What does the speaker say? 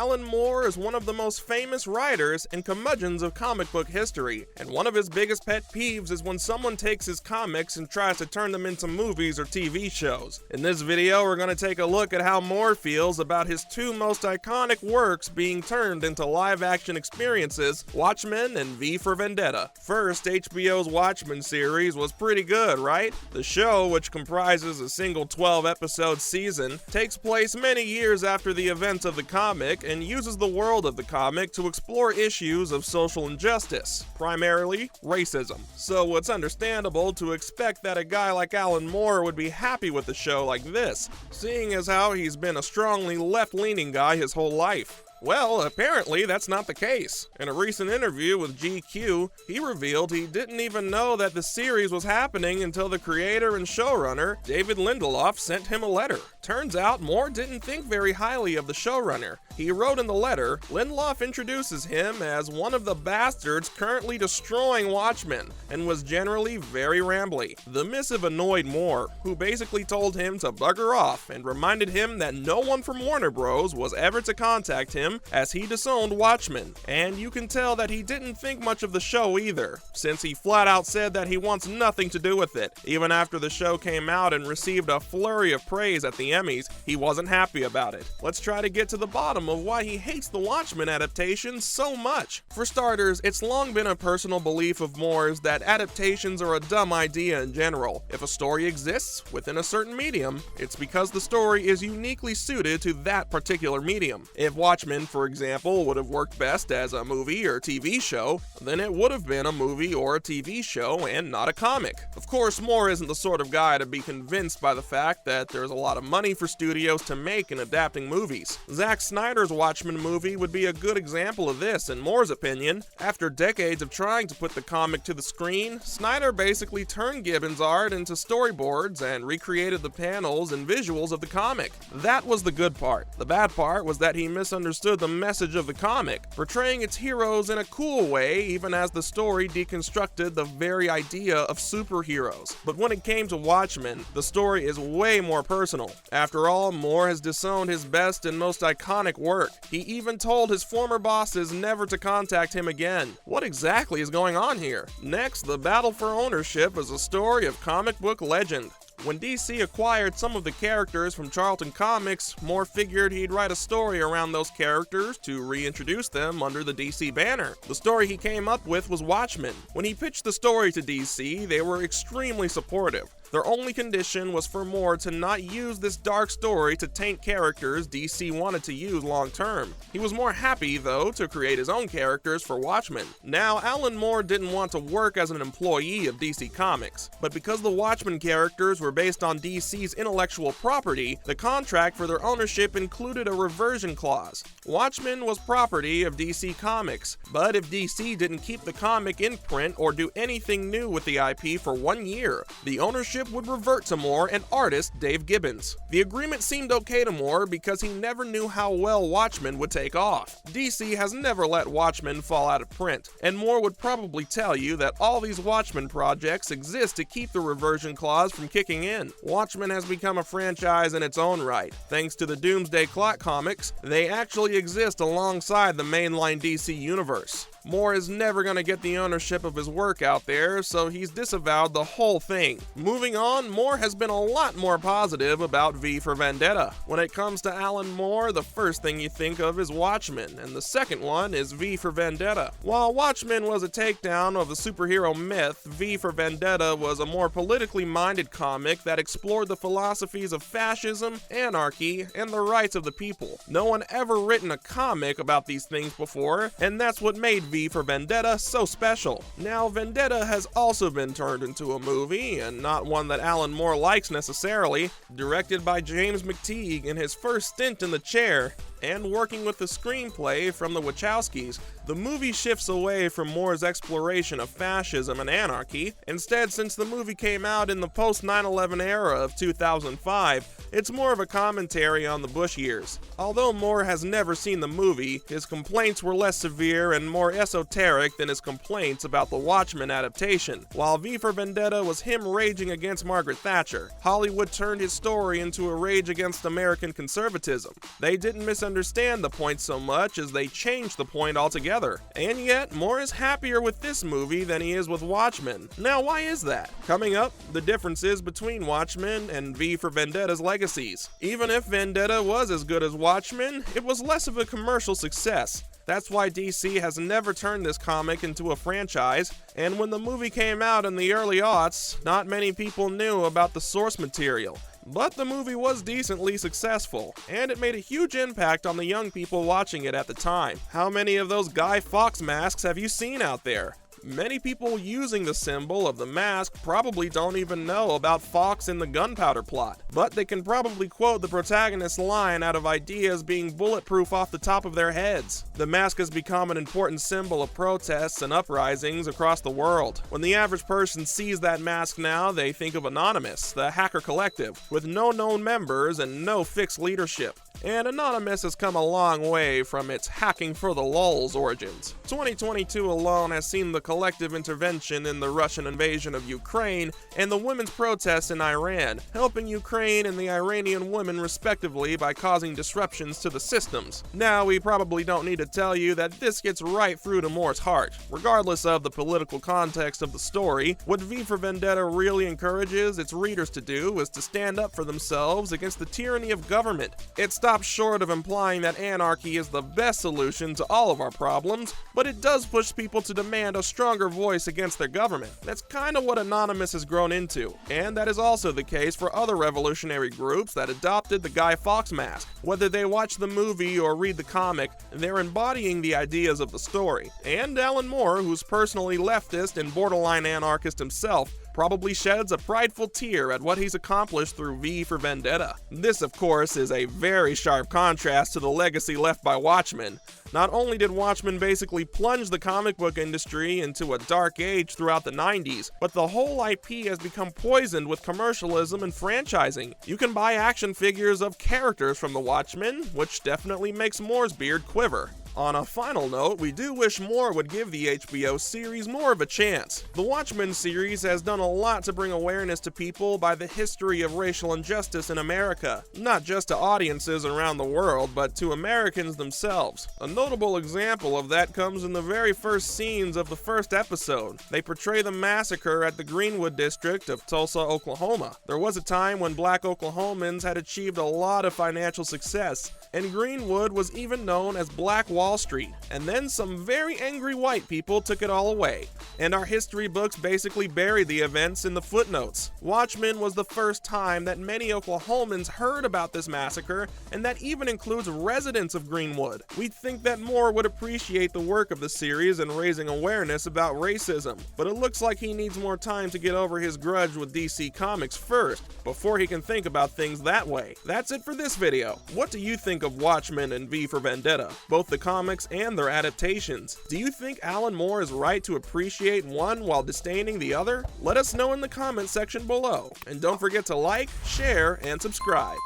Alan Moore is one of the most famous writers and curmudgeons of comic book history, and one of his biggest pet peeves is when someone takes his comics and tries to turn them into movies or TV shows. In this video, we're going to take a look at how Moore feels about his two most iconic works being turned into live-action experiences, Watchmen and V for Vendetta. First, HBO's Watchmen series was pretty good, right? The show, which comprises a single 12-episode season, takes place many years after the events of the comic and uses the world of the comic to explore issues of social injustice, primarily racism. So it's understandable to expect that a guy like Alan Moore would be happy with a show like this, seeing as how he's been a strongly left-leaning guy his whole life. Well, apparently that's not the case. In a recent interview with GQ, he revealed he didn't even know that the series was happening until the creator and showrunner, David Lindelof, sent him a letter. Turns out Moore didn't think very highly of the showrunner. He wrote in the letter, Lindelof introduces him as one of the bastards currently destroying Watchmen, and was generally very rambly. The missive annoyed Moore, who basically told him to bugger off and reminded him that no one from Warner Bros. Was ever to contact him as he disowned Watchmen. And you can tell that he didn't think much of the show either, since he flat out said that he wants nothing to do with it. Even after the show came out and received a flurry of praise at the Emmys, he wasn't happy about it. Let's try to get to the bottom of why he hates the Watchmen adaptation so much. For starters, it's long been a personal belief of Moore's that adaptations are a dumb idea in general. If a story exists within a certain medium, it's because the story is uniquely suited to that particular medium. If Watchmen, for example, would have worked best as a movie or TV show, then it would have been a movie or a TV show and not a comic. Of course, Moore isn't the sort of guy to be convinced by the fact that there's a lot of money for studios to make in adapting movies. Zack Snyder's Watchmen movie would be a good example of this, in Moore's opinion. After decades of trying to put the comic to the screen, Snyder basically turned Gibbons' art into storyboards and recreated the panels and visuals of the comic. That was the good part. The bad part was that he misunderstood the message of the comic, portraying its heroes in a cool way even as the story deconstructed the very idea of superheroes. But when it came to Watchmen, the story is way more personal. After all, Moore has disowned his best and most iconic work. He even told his former bosses never to contact him again. What exactly is going on here? Next, the battle for ownership is a story of comic book legend. When DC acquired some of the characters from Charlton Comics, Moore figured he'd write a story around those characters to reintroduce them under the DC banner. The story he came up with was Watchmen. When he pitched the story to DC, they were extremely supportive. Their only condition was for Moore to not use this dark story to taint characters DC wanted to use long term. He was more happy, though, to create his own characters for Watchmen. Now, Alan Moore didn't want to work as an employee of DC Comics, but because the Watchmen characters were based on DC's intellectual property, the contract for their ownership included a reversion clause. Watchmen was property of DC Comics, but if DC didn't keep the comic in print or do anything new with the IP for 1 year, the ownership would revert to Moore and artist Dave Gibbons. The agreement seemed okay to Moore because he never knew how well Watchmen would take off. DC has never let Watchmen fall out of print, and Moore would probably tell you that all these Watchmen projects exist to keep the reversion clause from kicking in. Watchmen has become a franchise in its own right. Thanks to the Doomsday Clock comics, they actually exist alongside the mainline DC universe. Moore is never going to get the ownership of his work out there, so he's disavowed the whole thing. Moving on, Moore has been a lot more positive about V for Vendetta. When it comes to Alan Moore, the first thing you think of is Watchmen, and the second one is V for Vendetta. While Watchmen was a takedown of the superhero myth, V for Vendetta was a more politically minded comic that explored the philosophies of fascism, anarchy, and the rights of the people. No one ever written a comic about these things before, and that's what made V for Vendetta so special. Now, Vendetta has also been turned into a movie, and not one that Alan Moore likes necessarily. Directed by James McTeague in his first stint in the chair, and working with the screenplay from the Wachowskis, the movie shifts away from Moore's exploration of fascism and anarchy. Instead, since the movie came out in the post-9/11 era of 2005, it's more of a commentary on the Bush years. Although Moore has never seen the movie, his complaints were less severe and more esoteric than his complaints about the Watchmen adaptation. While V for Vendetta was him raging against Margaret Thatcher, Hollywood turned his story into a rage against American conservatism. They didn't misunderstand understand the point so much as they changed the point altogether. And yet, Moore is happier with this movie than he is with Watchmen. Now, why is that? Coming up, the differences between Watchmen and V for Vendetta's legacies. Even if Vendetta was as good as Watchmen, it was less of a commercial success. That's why DC has never turned this comic into a franchise, and when the movie came out in the early aughts, not many people knew about the source material. But the movie was decently successful, and it made a huge impact on the young people watching it at the time. How many of those Guy Fawkes masks have you seen out there? Many people using the symbol of the mask probably don't even know about Fawkes in the gunpowder plot, but they can probably quote the protagonist's line out of ideas being bulletproof off the top of their heads. The mask has become an important symbol of protests and uprisings across the world. When the average person sees that mask now, they think of Anonymous, the hacker collective, with no known members and no fixed leadership. And Anonymous has come a long way from its hacking for the lulz origins. 2022 alone has seen the collective intervention in the Russian invasion of Ukraine and the women's protests in Iran, helping Ukraine and the Iranian women respectively by causing disruptions to the systems. Now, we probably don't need to tell you that this gets right through to Moore's heart. Regardless of the political context of the story, what V for Vendetta really encourages its readers to do is to stand up for themselves against the tyranny of government. It stops short of implying that anarchy is the best solution to all of our problems, but it does push people to demand a stronger voice against their government. That's kind of what Anonymous has grown into, and that is also the case for other revolutionary groups that adopted the Guy Fawkes mask. Whether they watch the movie or read the comic, they're embodying the ideas of the story. And Alan Moore, who's personally leftist and borderline anarchist himself, probably sheds a prideful tear at what he's accomplished through V for Vendetta. This, of course, is a very sharp contrast to the legacy left by Watchmen. Not only did Watchmen basically plunge the comic book industry into a dark age throughout the 90s, but the whole IP has become poisoned with commercialism and franchising. You can buy action figures of characters from the Watchmen, which definitely makes Moore's beard quiver. On a final note, we do wish Moore would give the HBO series more of a chance. The Watchmen series has done a lot to bring awareness to people by the history of racial injustice in America, not just to audiences around the world, but to Americans themselves. A notable example of that comes in the very first scenes of the first episode. They portray the massacre at the Greenwood district of Tulsa, Oklahoma. There was a time when black Oklahomans had achieved a lot of financial success, and Greenwood was even known as Black Wall Street, and then some very angry white people took it all away, and our history books basically buried the events in the footnotes. Watchmen was the first time that many Oklahomans heard about this massacre, and that even includes residents of Greenwood. We'd think that Moore would appreciate the work of the series in raising awareness about racism, but it looks like he needs more time to get over his grudge with DC Comics first, before he can think about things that way. That's it for this video. What do you think of Watchmen and V for Vendetta, both the comics and their adaptations? Do you think Alan Moore is right to appreciate one while disdaining the other? Let us know in the comment section below, and don't forget to like, share, and subscribe.